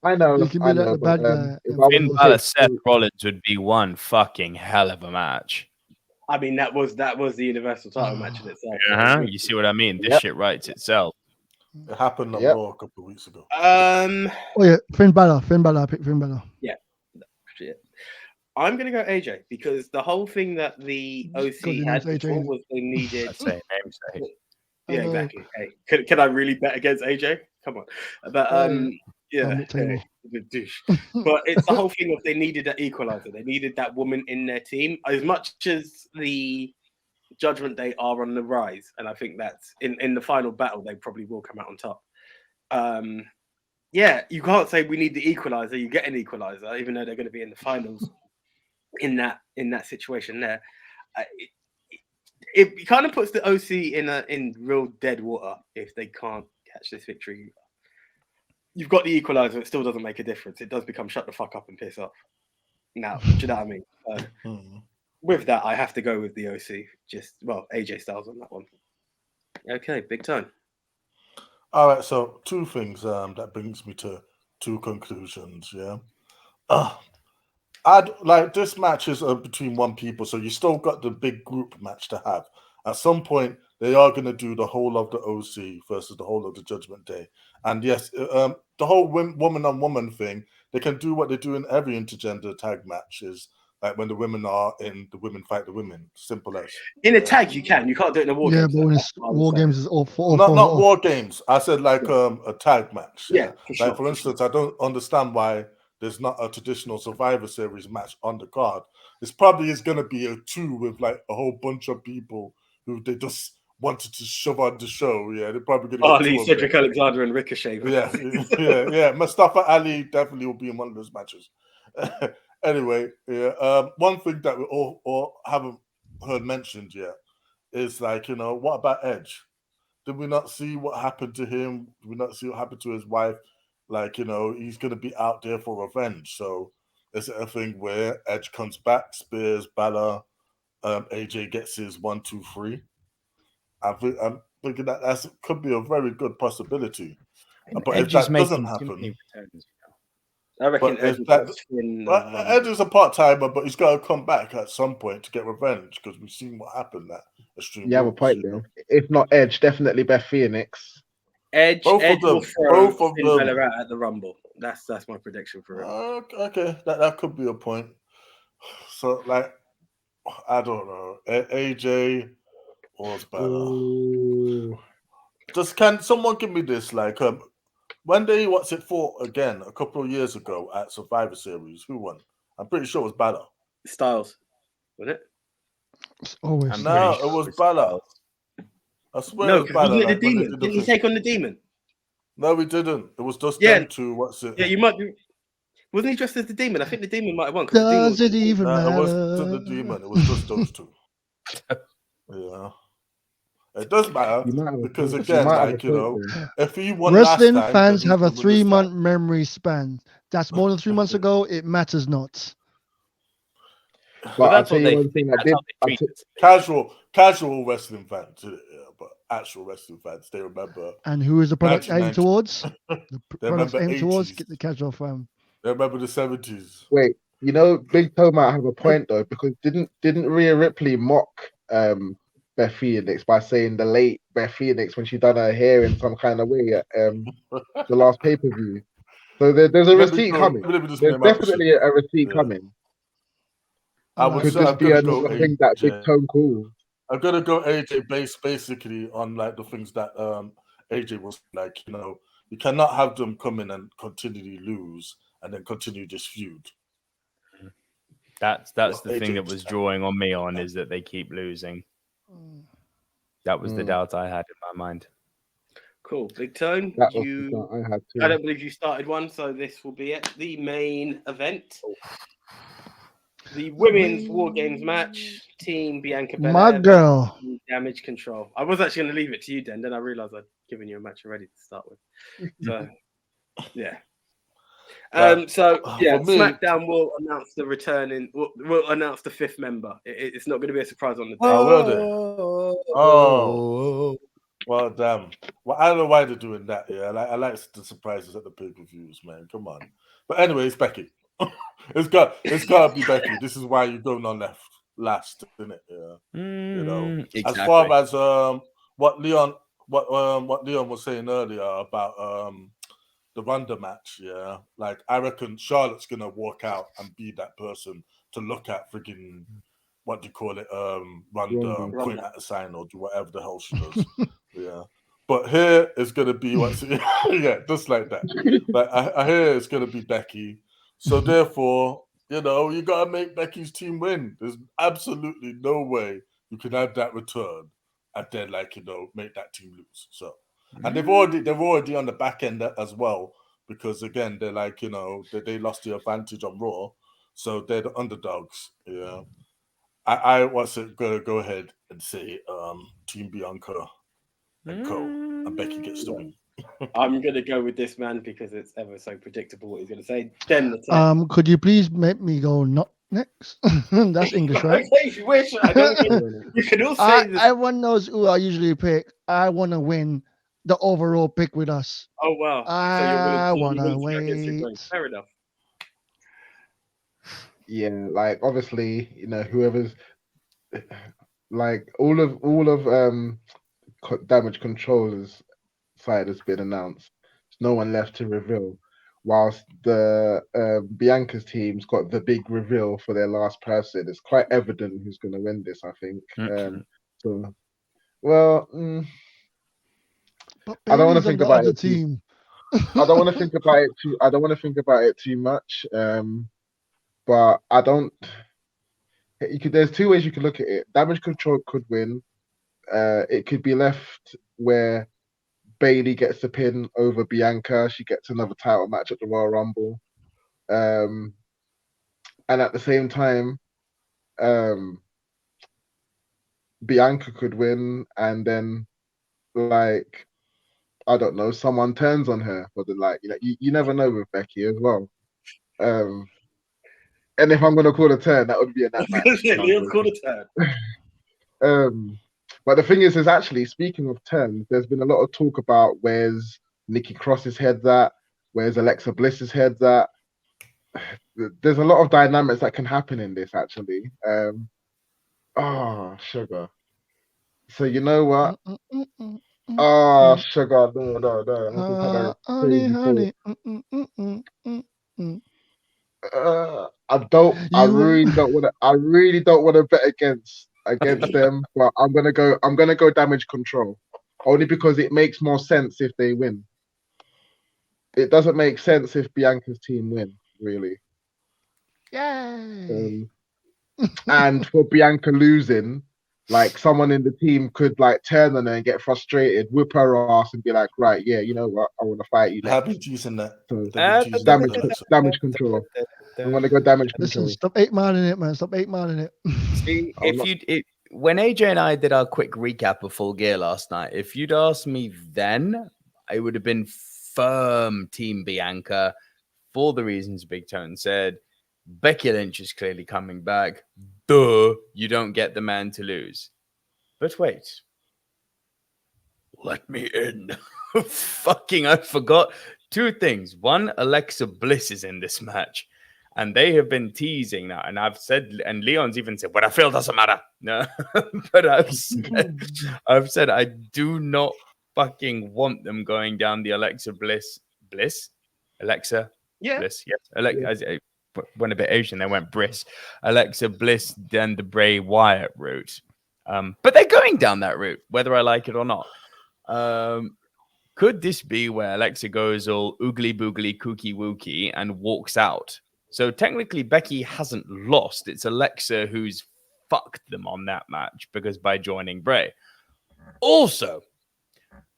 E: I know.
C: You can be like the bad guy.
D: Finn Balor, Seth Rollins would be one fucking hell of a match.
A: I mean, that was the Universal title match in itself.
D: You see what I mean? This shit writes itself.
B: It happened on Raw a couple of weeks ago.
C: Finn Balor. I picked Finn Balor.
A: Yeah. I'm going to go AJ because the whole thing that the OC had before was they needed... Yeah, exactly. Hey, can I really bet against AJ? Come on. But douche. But it's the whole thing of they needed that equalizer. They needed that woman in their team. As much as the Judgment Day are on the rise, and I think that's in the final battle, they probably will come out on top. You can't say we need the equalizer. You get an equalizer, even though they're going to be in the finals in that situation there. It kind of puts the OC in real dead water if they can't catch this victory. You've got the equalizer, it still doesn't make a difference. It does become shut the fuck up and piss off. Now, do you know what I mean? With that, I have to go with the OC. AJ Styles on that one. Okay, big time.
B: All right, so two things that brings me to two conclusions. Yeah. I'd like this match is between one people, so you still got the big group match to have. At some point, they are going to do the whole of the OC versus the whole of the Judgment Day. And yes, the whole woman on woman thing, they can do what they do in every intergender tag match, is like when the women are in, the women fight the women. Simple as.
A: In a tag, you can. You can't do it in a war game.
C: Yeah, but when it's war games, is all for
B: not war games. I said like a tag match.
A: Yeah, for sure,
B: like for instance, I don't understand why there's not a traditional Survivor Series match on the card. It's probably is going to be a 2 with like a whole bunch of people who they just wanted to shove on the show. Yeah, they're probably going to get
A: Cedric Alexander and Ricochet.
B: Yeah. Mustafa Ali definitely will be in one of those matches. Anyway, one thing that we all haven't heard mentioned yet is like, what about Edge? Did we not see what happened to him? Did we not see what happened to his wife? Like, he's going to be out there for revenge. So is it a thing where Edge comes back, Spears, Balor, AJ gets his 1, 2, 3? I'm thinking that could be a very good possibility. But if that doesn't happen,
A: I reckon Edge
B: is a part-timer, but he's got to come back at some point to get revenge because we've seen what happened at Extreme
E: You have a point there. If not Edge, definitely Beth Phoenix.
A: Edge will throw Finn Balor out at the Rumble. That's my prediction for it.
B: Okay, that could be a point. So, like, I don't know, AJ or Balor. Can someone give me this? Like, when they fought again a couple of years ago at Survivor Series, who won? I'm pretty sure it was Balor.
A: Styles, wasn't it?
C: It's always.
B: No, it was Balor. I swear it was Balor.
A: Wasn't it the Demon? Didn't he take on the Demon?
B: No, we didn't. It was just them two.
A: Yeah, you might be. Wasn't he dressed as the Demon? I think the Demon might have won.
C: Does it even matter?
B: It wasn't the Demon. It was just those two. Yeah. It does matter because again, if he won
C: wrestling
B: last time,
C: fans have a 3-month memory span. That's more than 3 months ago. It matters not.
E: But I'll tell you one thing.
B: Casual wrestling fans, but actual wrestling fans, they remember.
C: And who is the product aimed towards? The
B: product aimed towards
C: get the casual fan.
B: They remember the 70s.
E: Wait, Big Toe might have a point though, because didn't Rhea Ripley mock Beth Phoenix by saying the late Beth Phoenix when she done her hair in some kind of way at the last pay-per-view. So there's a receipt coming. There's definitely a receipt coming.
B: I would
E: could just be another thing that Big Toe calls.
B: I'm gonna go AJ basically on like the things that AJ was like, you cannot have them come in and continually lose and then continue this feud.
D: That's the thing that was drawing on me is that they keep losing. That was the doubt I had in my mind.
A: Cool. Big Tone, I don't believe you started one, so this will be it. The main event. The women's War Games match. Team Bianca Belair.
C: My girl.
A: Damage Control. I was actually going to leave it to you, then I realized I'd given you a match already to start with. So, yeah. SmackDown will announce the returning. Will announce the 5th member. It's not going to be a surprise on the day.
B: Oh, well, damn. Well, I don't know why they're doing that. Yeah, I like the surprises at the pay-per-views, man. Come on. But anyway, it's Becky. it's got to be Becky. This is why you're going on last, isn't it? Yeah.
D: Exactly.
B: As far as what Leon was saying earlier about the Ronda match, yeah. Like, I reckon Charlotte's gonna walk out and be that person to look at friggin' what do you call it? Ronda, point at the sign or do whatever the hell she does. Yeah. But here is gonna be just like that. Like I hear it's gonna be Becky. So therefore, you gotta make Becky's team win. There's absolutely no way you can have that return and then make that team lose. So. And they're already on the back end as well, because again they're like they lost the advantage on Raw, so they're the underdogs. Yeah, I was gonna go ahead and say Team Bianca and Co. and Becky gets the win.
A: I'm gonna go with this man because it's ever so predictable what he's gonna say. Then
C: could you please make me go not next? That's English, right?
A: You wish. I don't you can all say this.
C: Everyone knows who I usually pick. I want to win the overall pick with us.
A: Oh wow!
C: I want to wait.
A: Fair enough.
E: Yeah, like obviously, whoever's like all of Damage Control's side has been announced. There's no one left to reveal. Whilst the Bianca's team's got the big reveal for their last person. It's quite evident who's going to win this, I think. I don't want to think about it. I don't want to think about it too. I don't want to think about it too much. But I don't. There's two ways you could look at it. Damage Control could win. It could be left where Bayley gets the pin over Bianca. She gets another title match at the Royal Rumble. And at the same time, Bianca could win, and then like, I don't know, someone turns on her, but like, you never know with Becky as well. And if I'm gonna call a turn, that would be in that match.
A: Leon's called a turn.
E: But the thing is actually, speaking of turns, there's been a lot of talk about where's Nikki Cross's head's at, where's Alexa Bliss's head's at. There's a lot of dynamics that can happen in this actually. Sugar. So you know what? Sugar, no.
C: Honey.
E: I really don't want to bet against them, but I'm gonna go Damage Control, only because it makes more sense if they win. It doesn't make sense if Bianca's team win, really.
C: Yay!
E: And for Bianca losing, like someone in the team could like turn on her and get frustrated, whip her ass, and be like, right, yeah, you know what, I want to fight you.
B: Happy using that.
E: So, damage control. I'm gonna go damage control.
C: Listen, stop 8 miling it, man. Stop 8 miling it.
D: See, when AJ and I did our quick recap of Full Gear last night, if you'd asked me then, I would have been firm Team Bianca for the reasons Big Tone said. Becky Lynch is clearly coming back. Duh, you don't get the man to lose. But wait. Let me in. Fucking, I forgot 2 things. One, Alexa Bliss is in this match. And they have been teasing that. And I've said, and Leon's even said, what I feel doesn't matter. No, but I've said, I do not fucking want them going down the Alexa Bliss. Alexa?
A: Yeah.
D: Bliss, yes. I went a bit Asian, they went Bliss. Alexa Bliss, then the Bray Wyatt route. But they're going down that route, whether I like it or not. Could this be where Alexa goes all oogly boogly, kooky wooky and walks out? So technically, Becky hasn't lost. It's Alexa who's fucked them on that match because by joining Bray. Also,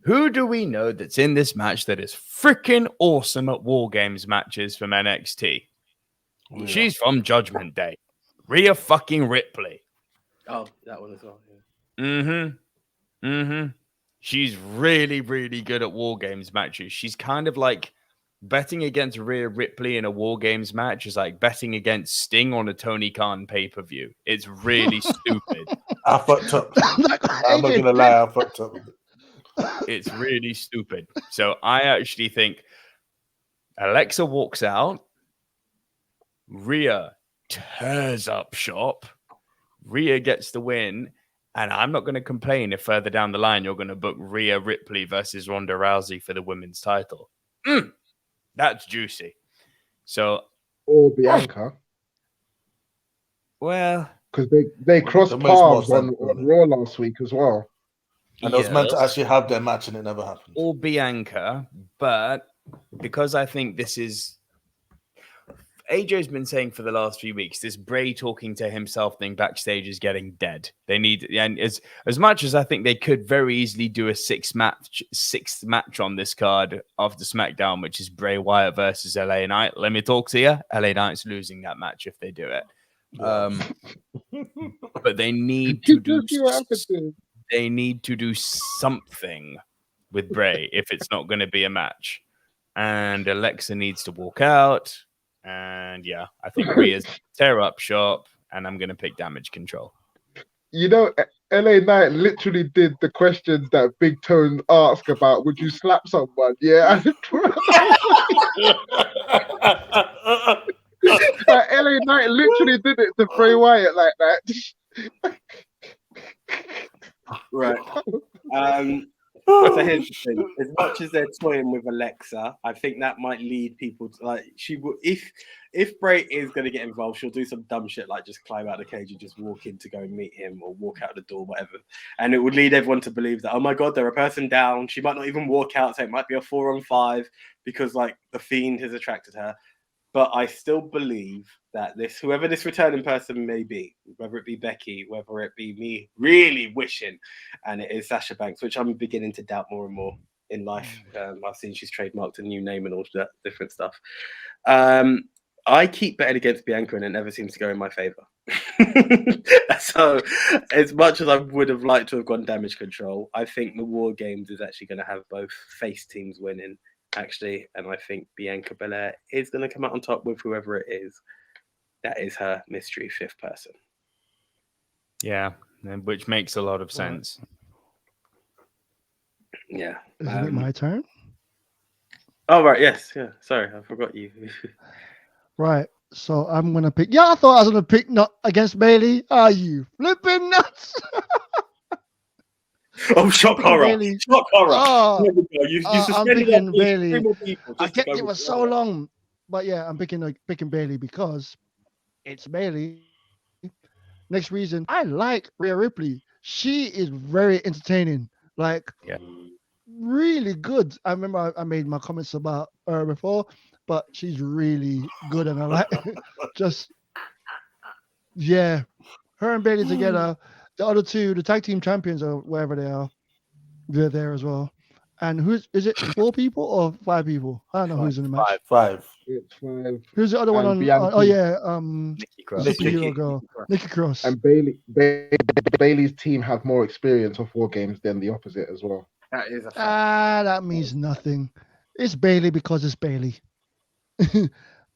D: who do we know that's in this match that is freaking awesome at War Games matches from NXT? Yeah. She's from Judgment Day. Rhea fucking Ripley.
A: Oh, that one as well. Yeah.
D: She's really, really good at War Games matches. She's kind of like betting against Rhea Ripley in a War Games match is like betting against Sting on a Tony Khan pay-per-view. It's really stupid.
B: I fucked up. I'm not gonna lie, I fucked up.
D: It's really stupid. So I actually think Alexa walks out. Rhea tears up shop. Rhea gets the win. And I'm not going to complain if further down the line you're going to book Rhea Ripley versus Ronda Rousey for the women's title. That's juicy. So,
E: or Bianca.
D: Well,
E: because they crossed paths on Raw last week as well.
B: And it was meant to actually have their match, and it never happened.
D: Or Bianca, but because I think this is AJ's been saying for the last few weeks, this Bray talking to himself thing backstage is getting dead. They need, and as much as I think they could very easily do a sixth match on this card after SmackDown, which is Bray Wyatt versus LA Knight. Let me talk to you. LA Knight's losing that match if they do it. But they need to do. They need to do something with Bray if it's not going to be a match. And Alexa needs to walk out. And yeah, I think Rhea's tear up shop, and I'm going to pick damage control.
E: You know, LA Knight literally did the questions that Big Tone asked about, would you slap someone? Yeah. Like, LA Knight literally did it to Bray Wyatt like that.
A: Right. So here's the thing: as much as they're toying with Alexa, I think that might lead people to like she will. If Bray is going to get involved, she'll do some dumb shit like just climb out of the cage and just walk in to go and meet him, or walk out the door, whatever. And it would lead everyone to believe that, oh my god, they're a person down. She might not even walk out, so it might be a 4-on-5 because like the Fiend has attracted her. But I still believe that whoever this returning person may be, whether it be Becky, whether it be me really wishing, and it is Sasha Banks, which I'm beginning to doubt more and more in life. I've seen she's trademarked a new name and all that different stuff. I keep betting against Bianca and it never seems to go in my favor. So, as much as I would have liked to have gone Damage Control, I think the War Games is actually going to have both face teams winning, actually. And I think Bianca Belair is going to come out on top with whoever it is. That is her mystery fifth person.
D: Yeah, which makes a lot of sense.
A: Yeah.
C: Isn't it my turn?
A: Oh, right. Yes. Yeah. Sorry. I forgot you.
C: Right. So I'm going to pick. Yeah, I thought I was going to pick not against Bailey. Are you flipping nuts?
A: Oh, shock horror.
C: Bailey.
A: Shock horror.
C: Oh,
A: There we go. You
C: I'm
A: suspended
C: picking
A: that
C: Bailey.
A: three more people
C: I
A: just to
C: kept
A: go
C: it for
A: with
C: so long. But yeah, I'm picking Bailey because it's Bailey. Next reason, I like Rhea Ripley. She is very entertaining. Like, really good. I remember I made my comments about her before, but she's really good, and I like just her and Bailey together. The other two, the tag team champions or wherever they are, they're there as well. And is it 4 people or 5 people? I don't know who's in the match.
B: Five.
E: It's 5.
C: Who's the other one
E: And
C: on?
E: Bianca.
D: Nikki Cross.
C: Superhero girl, Nikki Cross.
E: And Bailey's team have more experience of War Games than the opposite as well.
A: That is a fact.
C: That means nothing. It's Bailey because it's Bailey.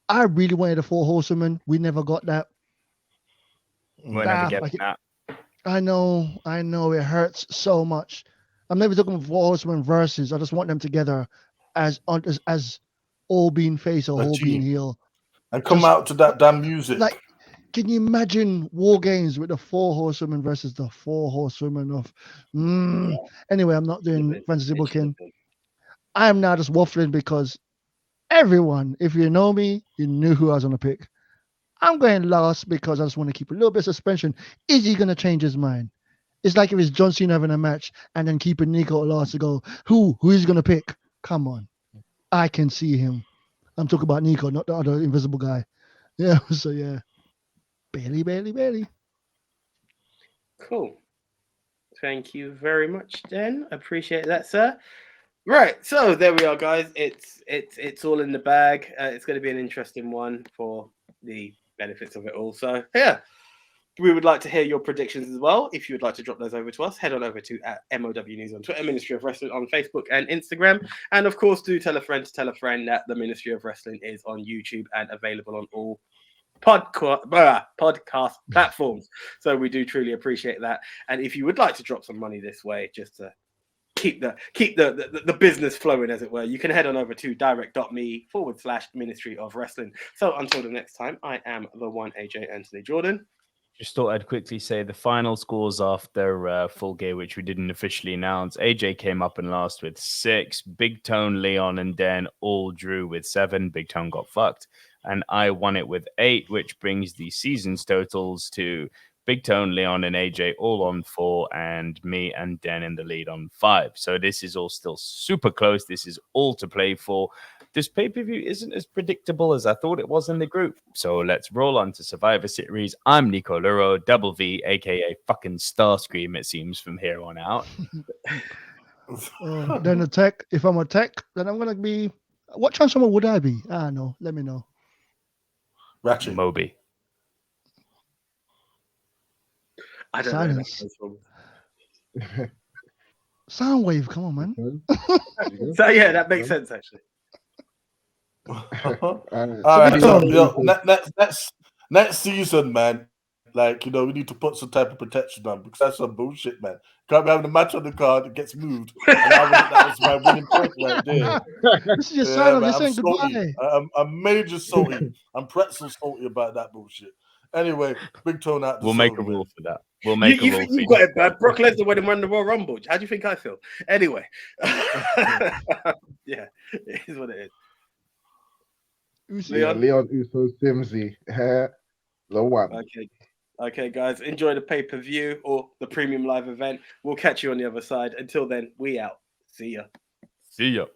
C: I really wanted a 4 horsewomen. We never got that.
D: We're never getting that.
C: I know. It hurts so much. I'm never talking 4 horsewomen versus. I just want them together as all being face or all being heel.
B: And come out to that damn music.
C: Like, can you imagine War Games with the 4 horsewomen versus the 4 horsewomen of? Anyway, I'm not doing fantasy booking. I am now just waffling because everyone, if you know me, you knew who I was going to pick. I'm going last because I just want to keep a little bit of suspension. Is he going to change his mind? It's like if it's John Cena having a match and then keeping Nico last to go, who is he going to pick? Come on. I can see him. I'm talking about Nico, not the other invisible guy. Yeah, so yeah. Bailey.
A: Cool. Thank you very much, Den. Appreciate that, sir. Right, so there we are, guys. It's all in the bag. It's going to be an interesting one for the benefits of it all. So yeah, we would like to hear your predictions as well. If you would like to drop those over to us, head on over to MOW News on Twitter, Ministry of Wrestling on Facebook and Instagram, and of course, do tell a friend that the Ministry of Wrestling is on YouTube and available on all podcast platforms. So we do truly appreciate that. And if you would like to drop some money this way, just to keep the business flowing, as it were, you can head on over to direct.me/Ministry of Wrestling. So until the next time, I am the one AJ Anthony Jordan.
D: Just thought I'd quickly say the final scores after Full Gear, which we didn't officially announce. AJ came up and last with 6. Big Tone, Leon, and Dan all drew with 7. Big Tone got fucked. And I won it with 8, which brings the season's totals to Big Tone, Leon, and AJ all on 4, and me and Dan in the lead on 5. So this is all still super close. This is all to play for. This pay-per-view isn't as predictable as I thought it was in the group. So let's roll on to Survivor Series. I'm Nico Luro, Double V, a.k.a. fucking Starscream, it seems, from here on out.
C: Then a tech. If I'm a tech, then I'm going to be... What Transformer would I be? I don't know. Let me know.
B: Ratchet.
D: Moby.
A: I don't
C: Silence.
A: know.
C: Soundwave, come on, man.
A: So yeah, that makes sense actually.
B: All right, so next season, man. Like, we need to put some type of protection on because that's some bullshit, man. Can't be having a match on the card, it gets moved. And that was my winning point right there.
C: This is your sign of
B: man,
C: you're saying goodbye.
B: I'm major salty. I'm pretzel salty about that bullshit. Anyway, Big Tone out.
D: We'll make a rule for that. We'll make a rule.
A: You got it, bad. Brock Lesnar when he won the Royal Rumble. How do you think I feel? Anyway, yeah, it is what it is.
E: Leon Uso Simsy, the one.
A: Okay, guys, enjoy the pay-per-view or the premium live event. We'll catch you on the other side. Until then, we out. See ya.
D: See ya.